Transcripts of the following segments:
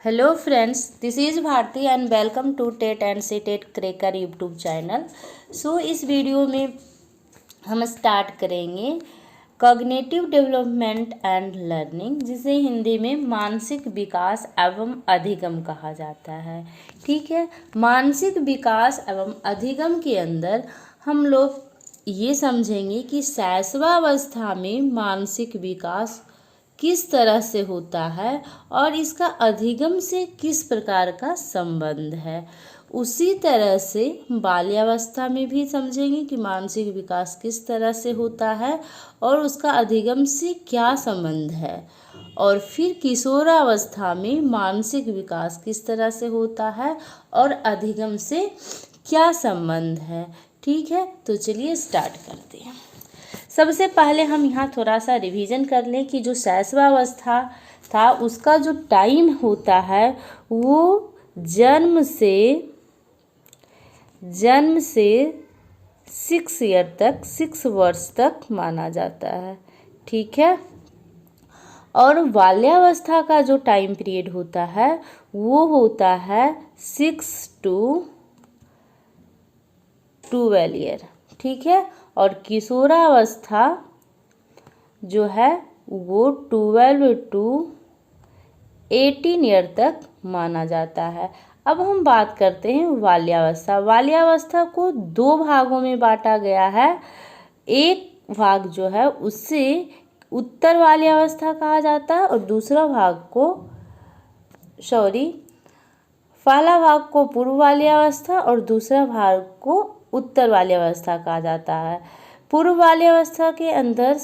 Hello friends, this is Bharti and welcome to TET and CTET cracker YouTube channel. So इस video में हम start करेंगे cognitive development and learning, जिसे हिंदी में मानसिक विकास एवं अधिगम कहा जाता है। ठीक है, मानसिक विकास एवं अधिगम के अंदर हम लोग ये समझेंगे कि शैशवावस्था में मानसिक विकास किस तरह से होता है और इसका अधिगम से किस प्रकार का संबंध है। उसी तरह से बाल्यावस्था में भी समझेंगे कि मानसिक विकास किस तरह से होता है और उसका अधिगम से क्या संबंध है। और फिर किशोरावस्था में मानसिक विकास किस तरह से होता है और अधिगम से क्या संबंध है। ठीक है, तो चलिए स्टार्ट करते हैं। सबसे पहले हम यहाँ थोड़ा सा रिवीजन कर लें कि जो शैशवावस्था था उसका जो टाइम होता है वो जन्म से 6 वर्ष तक माना जाता है। ठीक है, और बाल्यावस्था का जो टाइम पीरियड होता है वो होता है 6 to 12 ईयर। ठीक है, और किशोरावस्था जो है वो 12 to 18 ईयर तक माना जाता है। अब हम बात करते हैं बाल्यावस्था। बाल्यावस्था को 2 भागों में बांटा गया है। एक भाग जो है उससे उत्तर बाल्यावस्था कहा जाता है और दूसरा भाग को पहला भाग को पूर्व बाल्यावस्था और दूसरा भाग को उत्तर बाल्यावस्था कहा जाता है। पूर्व बाल्यावस्था के अंदर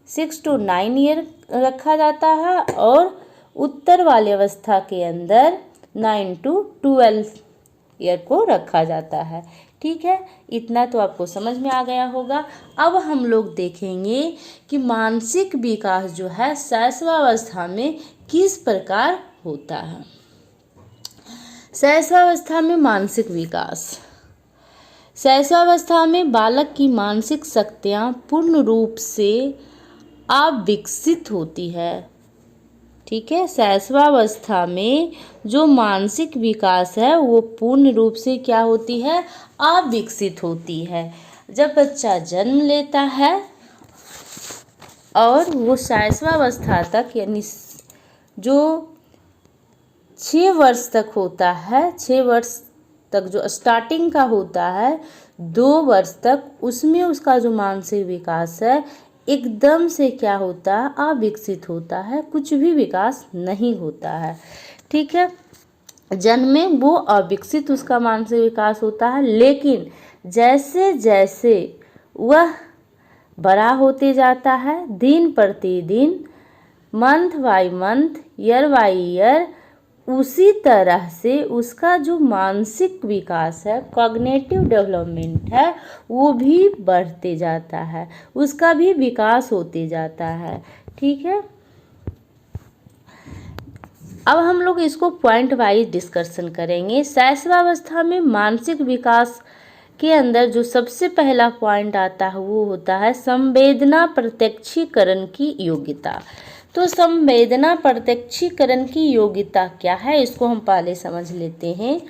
6 to 9 ईयर रखा जाता है और उत्तर बाल्यावस्था के अंदर 9 to 12 ईयर को रखा जाता है। ठीक है, इतना तो आपको समझ में आ गया होगा। अब हम लोग देखेंगे कि मानसिक विकास जो है शैशवावस्था में किस प्रकार होता है। शैशवावस्था में मानसिक विकास। शैशवावस्था में बालक की मानसिक शक्तियाँ पूर्ण रूप से अविकसित होती है। ठीक है, शैशवावस्था में जो मानसिक विकास है वो पूर्ण रूप से क्या होती है? अविकसित होती है। जब बच्चा जन्म लेता है और वो शैशवावस्था तक यानी जो 6 वर्ष तक होता है, 6 वर्ष तक जो स्टार्टिंग का होता है, 2 वर्ष तक उसमें उसका जो मानसिक विकास है एकदम से क्या होता है? अविकसित होता है, कुछ भी विकास नहीं होता है। ठीक है, जन्म में वो अविकसित उसका मानसिक विकास होता है, लेकिन जैसे जैसे वह बड़ा होते जाता है, दिन प्रतिदिन, month by month, year by year, उसी तरह से उसका जो मानसिक विकास है, कॉग्निटिव डेवलपमेंट है, वो भी बढ़ते जाता है, उसका भी विकास होते जाता है। ठीक है, अब हम लोग इसको पॉइंट वाइज डिस्कशन करेंगे। शैशवावस्था में मानसिक विकास के अंदर जो सबसे पहला पॉइंट आता है वो होता है संवेदना प्रत्यक्षीकरण की योग्यता। तो संवेदना प्रत्यक्षीकरण की योग्यता क्या है, इसको हम पहले समझ लेते हैं।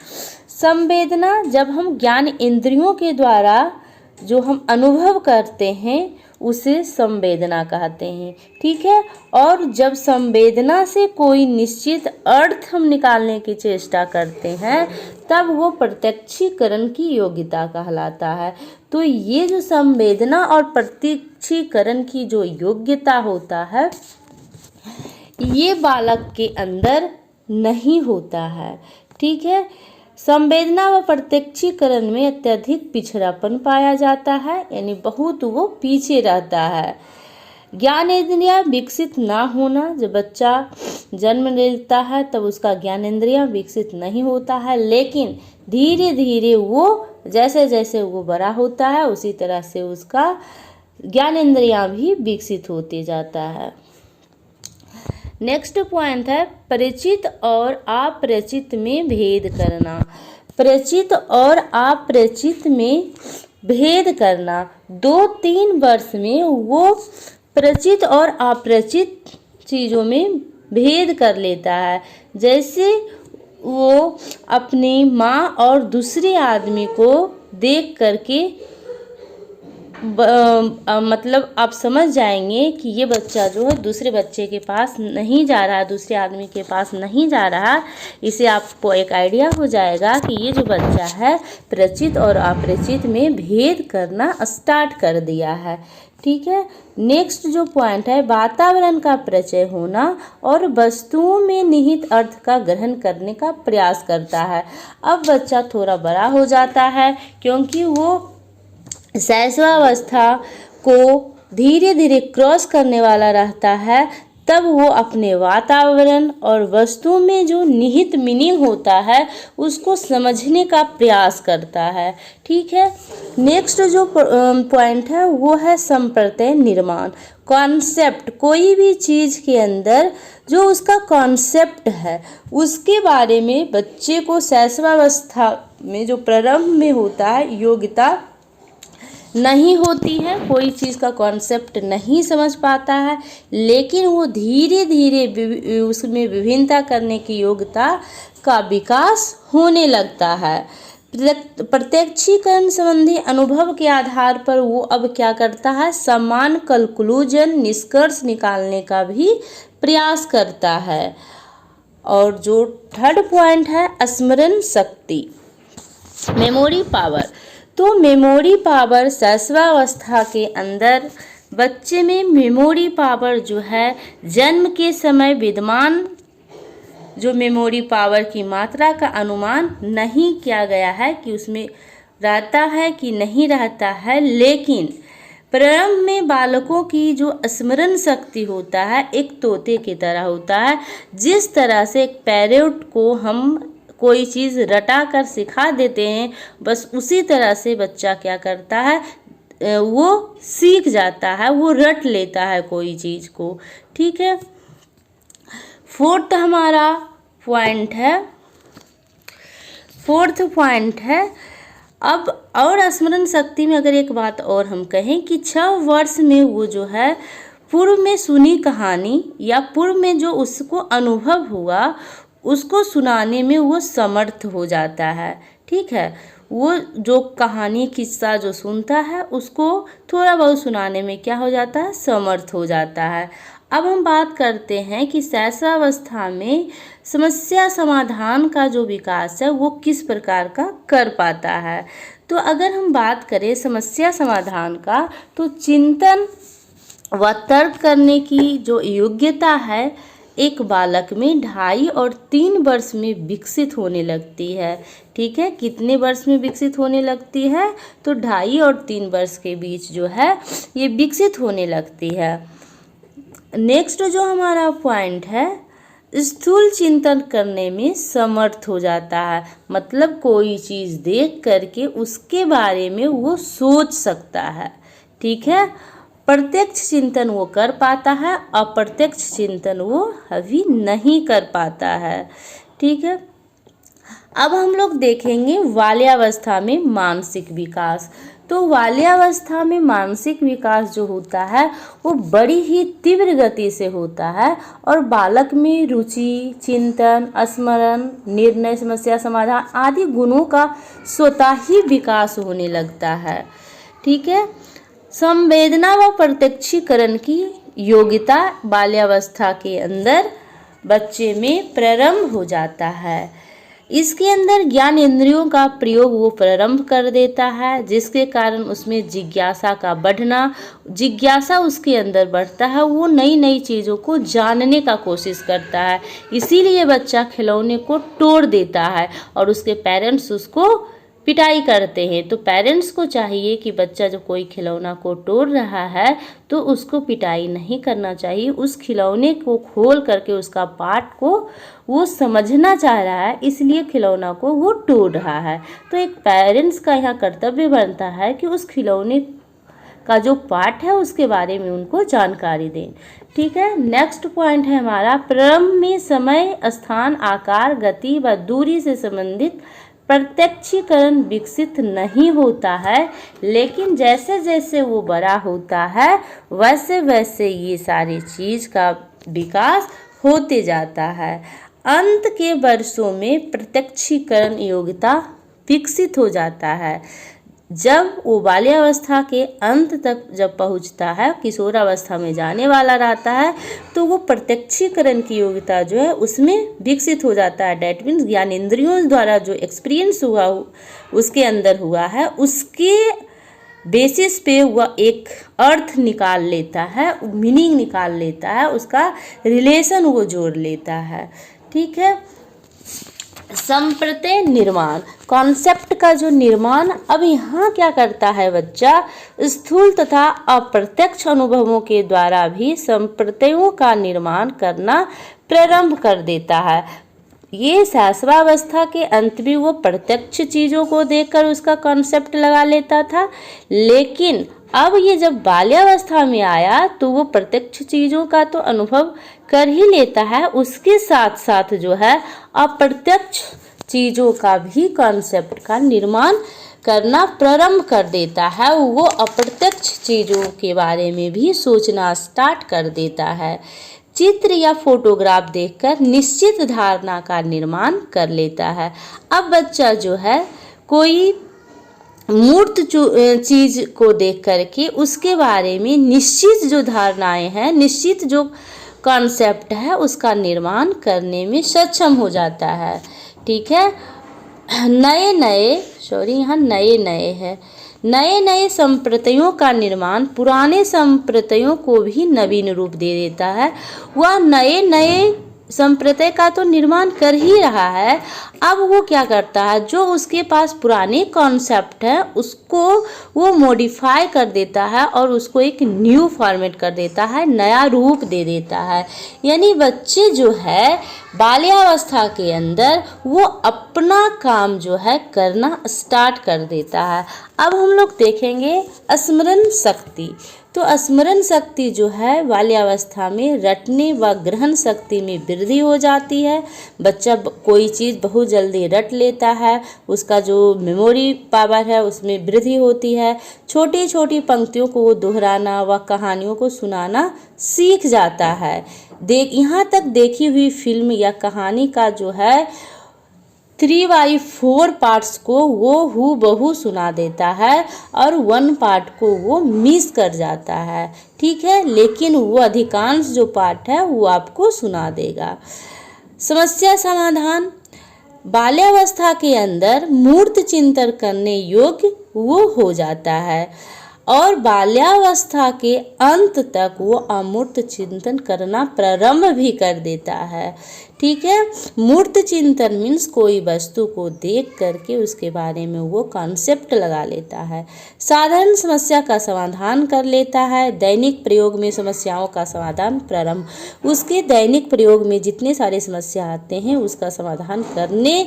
संवेदना, जब हम ज्ञान इंद्रियों के द्वारा जो हम अनुभव करते हैं उसे संवेदना कहते हैं। ठीक है, और जब संवेदना से कोई निश्चित अर्थ हम निकालने की चेष्टा करते हैं तब वो प्रत्यक्षीकरण की योग्यता कहलाता है। तो ये जो संवेदना और प्रत्यक्षीकरण की जो योग्यता होता है ये बालक के अंदर नहीं होता है। ठीक है, संवेदना व प्रत्यक्षीकरण में अत्यधिक पिछड़ापन पाया जाता है, यानी बहुत वो पीछे रहता है। ज्ञानेंद्रियां विकसित ना होना, जब बच्चा जन्म लेता है तब उसका ज्ञानेंद्रियां विकसित नहीं होता है, लेकिन धीरे धीरे वो जैसे जैसे वो बड़ा होता है उसी तरह से उसका ज्ञानेंद्रियां भी विकसित होते जाता है। नेक्स्ट पॉइंट है परिचित और अपरिचित में भेद करना। परिचित और अपरिचित में भेद करना, 2-3 वर्ष में वो परिचित और अपरिचित चीज़ों में भेद कर लेता है। जैसे वो अपनी माँ और दूसरे आदमी को देख करके मतलब आप समझ जाएंगे कि ये बच्चा जो है दूसरे बच्चे के पास नहीं जा रहा, दूसरे आदमी के पास नहीं जा रहा। इसे आपको एक आइडिया हो जाएगा कि ये जो बच्चा है परिचित और अपरिचित में भेद करना स्टार्ट कर दिया है। ठीक है, नेक्स्ट जो पॉइंट है, वातावरण का परिचय होना और वस्तुओं में निहित अर्थ का ग्रहण करने का प्रयास करता है। अब बच्चा थोड़ा बड़ा हो जाता है, क्योंकि वो शैशवावस्था को धीरे धीरे क्रॉस करने वाला रहता है। तब वो अपने वातावरण और वस्तुओं में जो निहित मीनिंग होता है उसको समझने का प्रयास करता है। ठीक है, नेक्स्ट जो पॉइंट है वो है संप्रत्यय निर्माण। कॉन्सेप्ट, कोई भी चीज़ के अंदर जो उसका कॉन्सेप्ट है उसके बारे में बच्चे को शैशवावस्था में जो प्रारंभ में होता है योग्यता नहीं होती है, कोई चीज़ का कॉन्सेप्ट नहीं समझ पाता है, लेकिन वो धीरे धीरे उसमें विभिन्नता करने की योग्यता का विकास होने लगता है। प्रत्यक्षीकरण संबंधी अनुभव के आधार पर वो अब क्या करता है, समान कंक्लूजन निष्कर्ष निकालने का भी प्रयास करता है। और जो थर्ड पॉइंट है स्मरण शक्ति, मेमोरी पावर। तो मेमोरी पावर शैशवावस्था के अंदर बच्चे में मेमोरी पावर जो है जन्म के समय विद्यमान जो मेमोरी पावर की मात्रा का अनुमान नहीं किया गया है कि उसमें रहता है कि नहीं रहता है, लेकिन प्रारंभ में बालकों की जो स्मरण शक्ति होता है एक तोते की तरह होता है। जिस तरह से एक पैरेट को हम कोई चीज़ रटा कर सिखा देते हैं, बस उसी तरह से बच्चा क्या करता है, वो सीख जाता है, वो रट लेता है कोई चीज़ को। ठीक है, फोर्थ हमारा पॉइंट है, फोर्थ पॉइंट है अब और स्मरण शक्ति में अगर एक बात और हम कहें कि 6 वर्ष में वो जो है पूर्व में सुनी कहानी या पूर्व में जो उसको अनुभव हुआ उसको सुनाने में वो समर्थ हो जाता है। ठीक है, वो जो कहानी किस्सा जो सुनता है उसको थोड़ा बहुत सुनाने में क्या हो जाता है, समर्थ हो जाता है। अब हम बात करते हैं कि शैशवावस्था में समस्या समाधान का जो विकास है वो किस प्रकार का कर पाता है। तो अगर हम बात करें समस्या समाधान का, तो चिंतन व तर्क करने की जो योग्यता है एक बालक में 2.5 और 3 वर्ष में विकसित होने लगती है। ठीक है, कितने वर्ष में विकसित होने लगती है, तो 2.5 और 3 वर्ष के बीच जो है ये विकसित होने लगती है। नेक्स्ट जो हमारा पॉइंट है, स्थूल चिंतन करने में समर्थ हो जाता है, मतलब कोई चीज़ देख करके उसके बारे में वो सोच सकता है। ठीक है, प्रत्यक्ष चिंतन वो कर पाता है, अप्रत्यक्ष चिंतन वो अभी नहीं कर पाता है। ठीक है, अब हम लोग देखेंगे बाल्यावस्था में मानसिक विकास। तो बाल्यावस्था में मानसिक विकास जो होता है वो बड़ी ही तीव्र गति से होता है और बालक में रुचि, चिंतन, स्मरण, निर्णय, समस्या समाधान आदि गुणों का स्वतः ही विकास होने लगता है। ठीक है, संवेदना व प्रत्यक्षीकरण की योग्यता बाल्यावस्था के अंदर बच्चे में प्रारंभ हो जाता है। इसके अंदर ज्ञान इंद्रियों का प्रयोग वो प्रारंभ कर देता है, जिसके कारण उसमें जिज्ञासा का बढ़ना, जिज्ञासा उसके अंदर बढ़ता है, वो नई नई चीज़ों को जानने का कोशिश करता है। इसीलिए बच्चा खिलौने को तोड़ देता है और उसके पेरेंट्स उसको पिटाई करते हैं। तो पेरेंट्स को चाहिए कि बच्चा जब कोई खिलौना को तोड़ रहा है तो उसको पिटाई नहीं करना चाहिए, उस खिलौने को खोल करके उसका पार्ट को वो समझना चाह रहा है, इसलिए खिलौना को वो तोड़ रहा है। तो एक पेरेंट्स का यहाँ कर्तव्य बनता है कि उस खिलौने का जो पार्ट है उसके बारे में उनको जानकारी दें। ठीक है, नेक्स्ट पॉइंट है हमारा, प्रारंभ में समय, स्थान, आकार, गति व दूरी से संबंधित प्रत्यक्षीकरण विकसित नहीं होता है, लेकिन जैसे जैसे वो बड़ा होता है वैसे वैसे ये सारी चीज़ का विकास होते जाता है। अंत के वर्षों में प्रत्यक्षीकरण योग्यता विकसित हो जाता है। जब वो बाल्यावस्था के अंत तक जब पहुंचता है, किशोरावस्था में जाने वाला रहता है, तो वो प्रत्यक्षीकरण की योग्यता जो है उसमें विकसित हो जाता है। डैट मीन्स ज्ञानेंद्रियों द्वारा जो एक्सपीरियंस हुआ उसके अंदर हुआ है, उसके बेसिस पे वह एक अर्थ निकाल लेता है, मीनिंग निकाल लेता है, उसका रिलेशन वो जोड़ लेता है। ठीक है। संप्रत्यय निर्माण, कॉन्सेप्ट का जो निर्माण अब यहाँ क्या करता है बच्चा, स्थूल तथा अप्रत्यक्ष अनुभवों के द्वारा भी संप्रत्ययों का निर्माण करना प्रारंभ कर देता है। ये शैशवावस्था के अंत भी वो प्रत्यक्ष चीज़ों को देखकर उसका कॉन्सेप्ट लगा लेता था, लेकिन अब ये जब बाल्यावस्था में आया तो वो प्रत्यक्ष चीज़ों का तो अनुभव कर ही लेता है, उसके साथ साथ जो है अप्रत्यक्ष चीज़ों का भी कॉन्सेप्ट का निर्माण करना प्रारंभ कर देता है। वो अप्रत्यक्ष चीज़ों के बारे में भी सोचना स्टार्ट कर देता है। चित्र या फोटोग्राफ देखकर निश्चित धारणा का निर्माण कर लेता है। अब बच्चा जो है कोई मूर्त चीज को देख करके उसके बारे में निश्चित जो धारणाएं हैं, निश्चित जो कॉन्सेप्ट है, उसका निर्माण करने में सक्षम हो जाता है। ठीक है। नए नए संप्रत्ययों का निर्माण पुराने संप्रत्ययों को भी नवीन रूप दे देता है। वह नए नए संप्रत्यय का तो निर्माण कर ही रहा है। अब वो क्या करता है, जो उसके पास पुराने कॉन्सेप्ट है उसको वो मॉडिफाई कर देता है और उसको एक न्यू फॉर्मेट कर देता है, नया रूप दे देता है। यानी बच्चे जो है बाल्यावस्था के अंदर वो अपना काम जो है करना स्टार्ट कर देता है। अब हम लोग देखेंगे स्मरण शक्ति। तो स्मरण शक्ति जो है बाल्यावस्था में रटने व ग्रहण शक्ति में वृद्धि हो जाती है। बच्चा कोई चीज़ बहुत जल्दी रट लेता है, उसका जो मेमोरी पावर है उसमें वृद्धि होती है। छोटी छोटी पंक्तियों को वो दोहराना व कहानियों को सुनाना सीख जाता है। यहाँ तक देखी हुई फिल्म या कहानी का जो है 3/4 पार्ट्स को वो हूबहू सुना देता है और 1 पार्ट को वो मिस कर जाता है। ठीक है, लेकिन वो अधिकांश जो पार्ट है वो आपको सुना देगा। समस्या समाधान, बाल्यावस्था के अंदर मूर्त चिंतन करने योग्य वो हो जाता है और बाल्यावस्था के अंत तक वो अमूर्त चिंतन करना प्रारंभ भी कर देता है। ठीक है। मूर्त चिंतन मीन्स कोई वस्तु को देख करके उसके बारे में वो कॉन्सेप्ट लगा लेता है। साधारण समस्या का समाधान कर लेता है। दैनिक प्रयोग में समस्याओं का समाधान प्रारंभ, उसके दैनिक प्रयोग में जितने सारे समस्या आते हैं उसका समाधान करने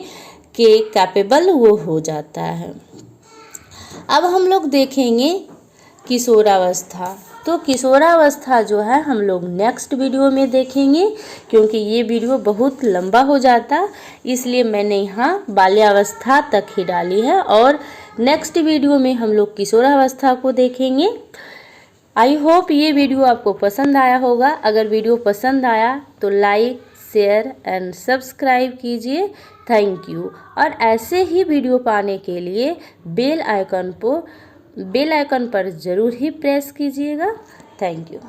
के कैपेबल वो हो जाता है। अब हम लोग देखेंगे किशोरावस्था। तो किशोरावस्था जो है हम लोग नेक्स्ट वीडियो में देखेंगे, क्योंकि ये वीडियो बहुत लंबा हो जाता, इसलिए मैंने यहाँ बाल्यावस्था तक ही डाली है और नेक्स्ट वीडियो में हम लोग किशोरावस्था को देखेंगे। आई होप ये वीडियो आपको पसंद आया होगा। अगर वीडियो पसंद आया तो लाइक, शेयर एंड सब्सक्राइब कीजिए। Thank you. और ऐसे ही वीडियो पाने के लिए बेल आइकन पर ज़रूर ही प्रेस कीजिएगा। Thank you.